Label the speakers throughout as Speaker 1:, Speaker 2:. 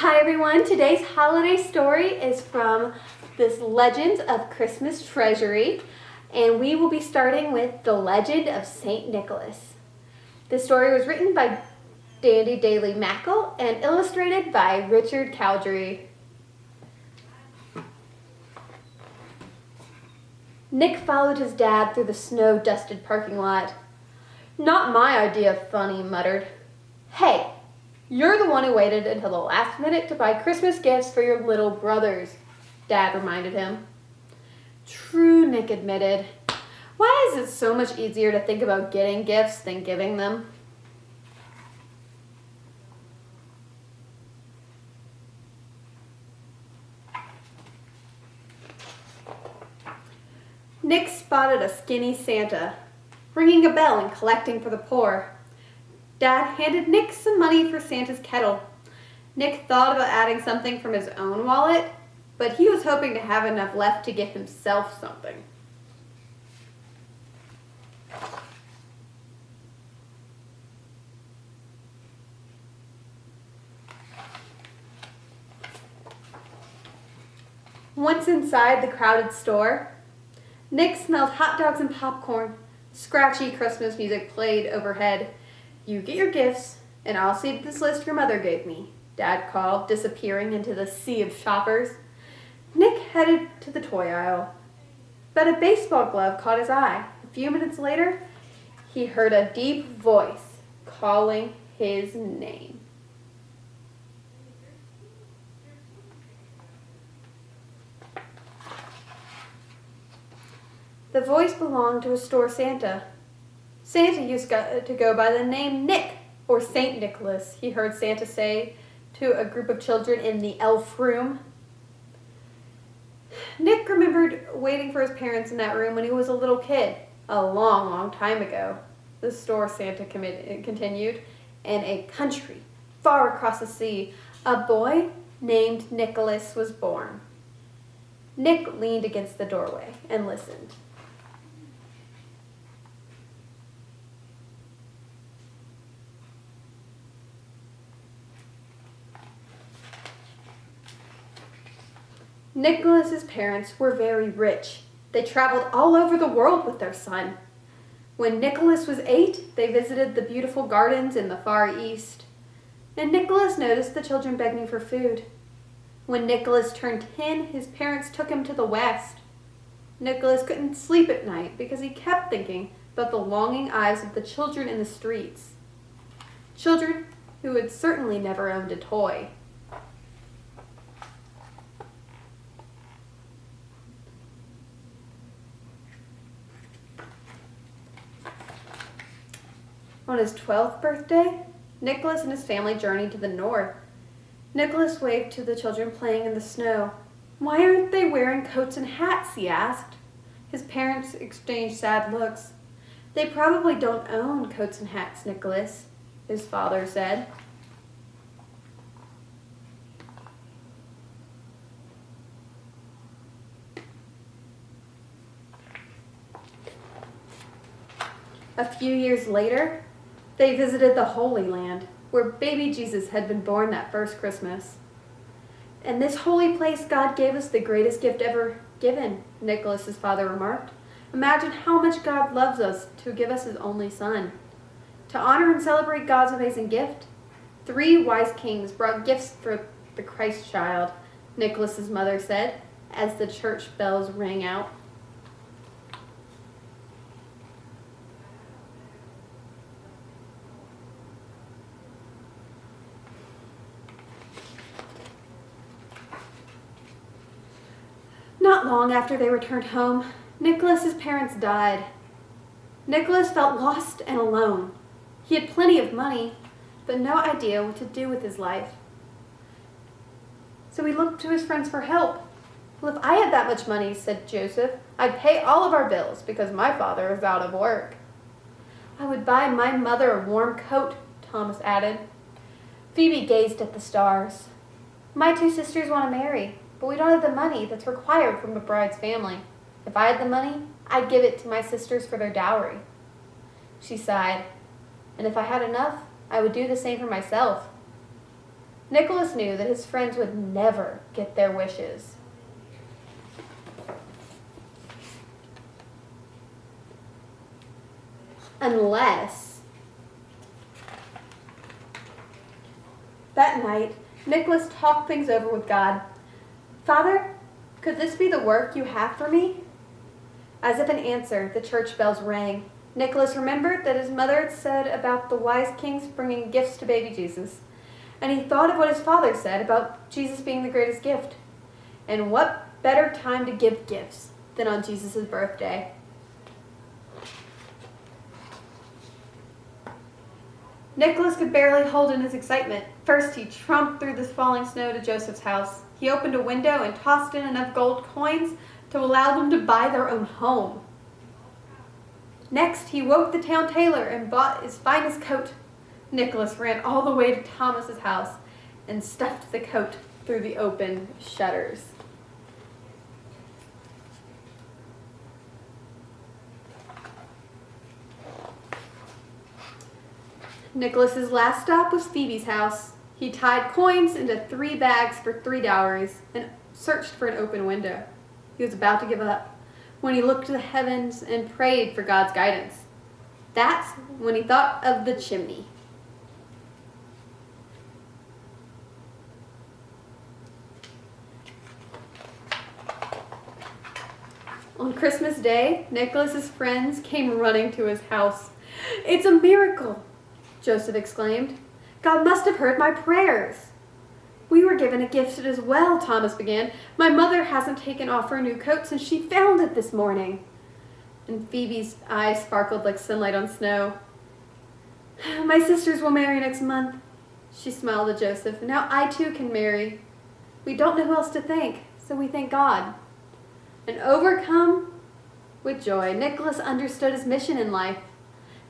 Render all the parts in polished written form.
Speaker 1: Hi everyone, today's holiday story is from this Legends of Christmas Treasury, and we will be starting with The Legend of St. Nicholas. This story was written by Dandy Daly Mackle and illustrated by Richard Cowdery. Nick followed his dad through the snow-dusted parking lot. "Not my idea of fun," he muttered. "Hey, you're the one who waited until the last minute to buy Christmas gifts for your little brothers," Dad reminded him. "True," Nick admitted. "Why is it so much easier to think about getting gifts than giving them?" Nick spotted a skinny Santa, ringing a bell and collecting for the poor. Dad handed Nick some money for Santa's kettle. Nick thought about adding something from his own wallet, but he was hoping to have enough left to get himself something. Once inside the crowded store, Nick smelled hot dogs and popcorn. Scratchy Christmas music played overhead. "You get your gifts, and I'll see to this list your mother gave me," Dad called, disappearing into the sea of shoppers. Nick headed to the toy aisle, but a baseball glove caught his eye. A few minutes later, he heard a deep voice calling his name. The voice belonged to a store Santa. Santa used to go by the name Nick, or St. Nicholas, he heard Santa say to a group of children in the elf room. Nick remembered waiting for his parents in that room when he was a little kid, a long, long time ago. The store Santa continued, in a country far across the sea, a boy named Nicholas was born. Nick leaned against the doorway and listened. Nicholas's parents were very rich. They traveled all over the world with their son. When Nicholas was 8, they visited the beautiful gardens in the Far East. And Nicholas noticed the children begging for food. When Nicholas turned 10, his parents took him to the West. Nicholas couldn't sleep at night because he kept thinking about the longing eyes of the children in the streets. Children who had certainly never owned a toy. On his 12th birthday, Nicholas and his family journeyed to the north. Nicholas waved to the children playing in the snow. "Why aren't they wearing coats and hats?" he asked. His parents exchanged sad looks. "They probably don't own coats and hats, Nicholas," his father said. A few years later, they visited the Holy Land, where baby Jesus had been born that first Christmas. "In this holy place, God gave us the greatest gift ever given," Nicholas's father remarked. "Imagine how much God loves us to give us his only son." To honor and celebrate God's amazing gift, 3 wise kings brought gifts for the Christ child, Nicholas's mother said, as the church bells rang out. Not long after they returned home, Nicholas's parents died. Nicholas felt lost and alone. He had plenty of money, but no idea what to do with his life. So he looked to his friends for help. "Well, if I had that much money," said Joseph, "I'd pay all of our bills because my father is out of work." "I would buy my mother a warm coat," Thomas added. Phoebe gazed at the stars. "My 2 sisters want to marry, but we don't have the money that's required from a bride's family. If I had the money, I'd give it to my sisters for their dowry." She sighed. "And if I had enough, I would do the same for myself." Nicholas knew that his friends would never get their wishes. Unless that night, Nicholas talked things over with God. "Father, could this be the work you have for me?" As if in answer, the church bells rang. Nicholas remembered that his mother had said about the wise kings bringing gifts to baby Jesus, and he thought of what his father said about Jesus being the greatest gift. And what better time to give gifts than on Jesus' birthday? Nicholas could barely hold in his excitement. First, he tromped through the falling snow to Joseph's house. He opened a window and tossed in enough gold coins to allow them to buy their own home. Next, he woke the town tailor and bought his finest coat. Nicholas ran all the way to Thomas's house and stuffed the coat through the open shutters. Nicholas's last stop was Phoebe's house. He tied coins into 3 bags for 3 dowries and searched for an open window. He was about to give up when he looked to the heavens and prayed for God's guidance. That's when he thought of the chimney. On Christmas Day, Nicholas's friends came running to his house. "It's a miracle," Joseph exclaimed. "God must have heard my prayers." "We were given a gift as well," Thomas began. "My mother hasn't taken off her new coat since she found it this morning." And Phoebe's eyes sparkled like sunlight on snow. "My sisters will marry next month." She smiled at Joseph. "Now I too can marry. We don't know who else to thank, so we thank God." And overcome with joy, Nicholas understood his mission in life.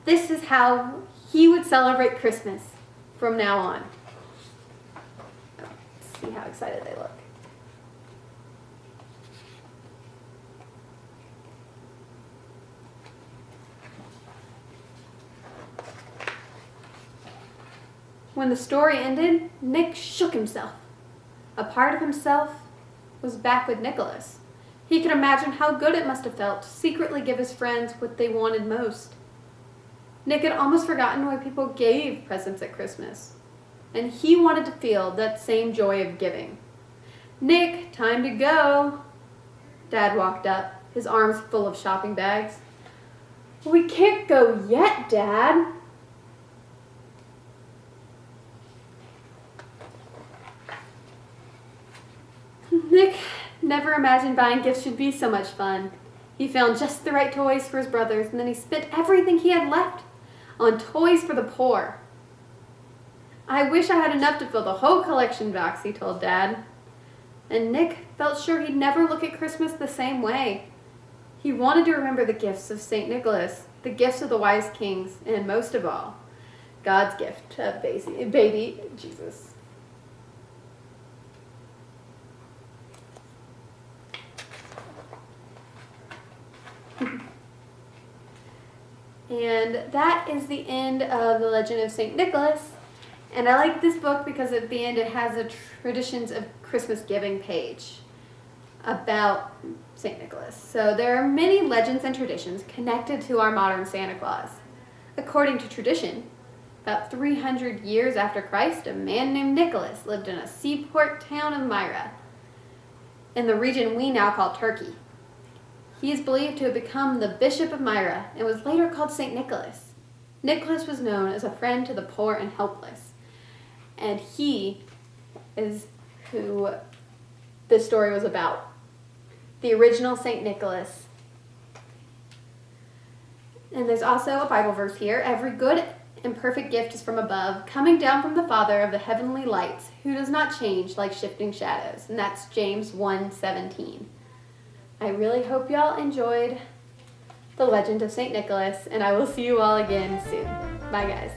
Speaker 1: This is how he would celebrate Christmas from now on. Let's see how excited they look. When the story ended, Nick shook himself. A part of himself was back with Nicholas. He could imagine how good it must have felt to secretly give his friends what they wanted most. Nick had almost forgotten why people gave presents at Christmas, and he wanted to feel that same joy of giving. "Nick, time to go." Dad walked up, his arms full of shopping bags. "We can't go yet, Dad." Nick never imagined buying gifts should be so much fun. He found just the right toys for his brothers, and then he spent everything he had left on toys for the poor. "I wish I had enough to fill the whole collection box," he told Dad. And Nick felt sure he'd never look at Christmas the same way. He wanted to remember the gifts of St. Nicholas, the gifts of the wise kings, and most of all, God's gift of baby Jesus. And that is the end of the Legend of St. Nicholas. And I like this book because at the end it has a Traditions of Christmas Giving page about St. Nicholas. So there are many legends and traditions connected to our modern Santa Claus. According to tradition, about 300 years after Christ, a man named Nicholas lived in a seaport town of Myra, in the region we now call Turkey. He is believed to have become the Bishop of Myra and was later called St. Nicholas. Nicholas was known as a friend to the poor and helpless, and he is who this story was about. The original St. Nicholas. And there's also a Bible verse here. "Every good and perfect gift is from above, coming down from the Father of the heavenly lights, who does not change like shifting shadows." And that's James 1:17. I really hope y'all enjoyed the Legend of St. Nicholas, and I will see you all again soon. Bye, guys.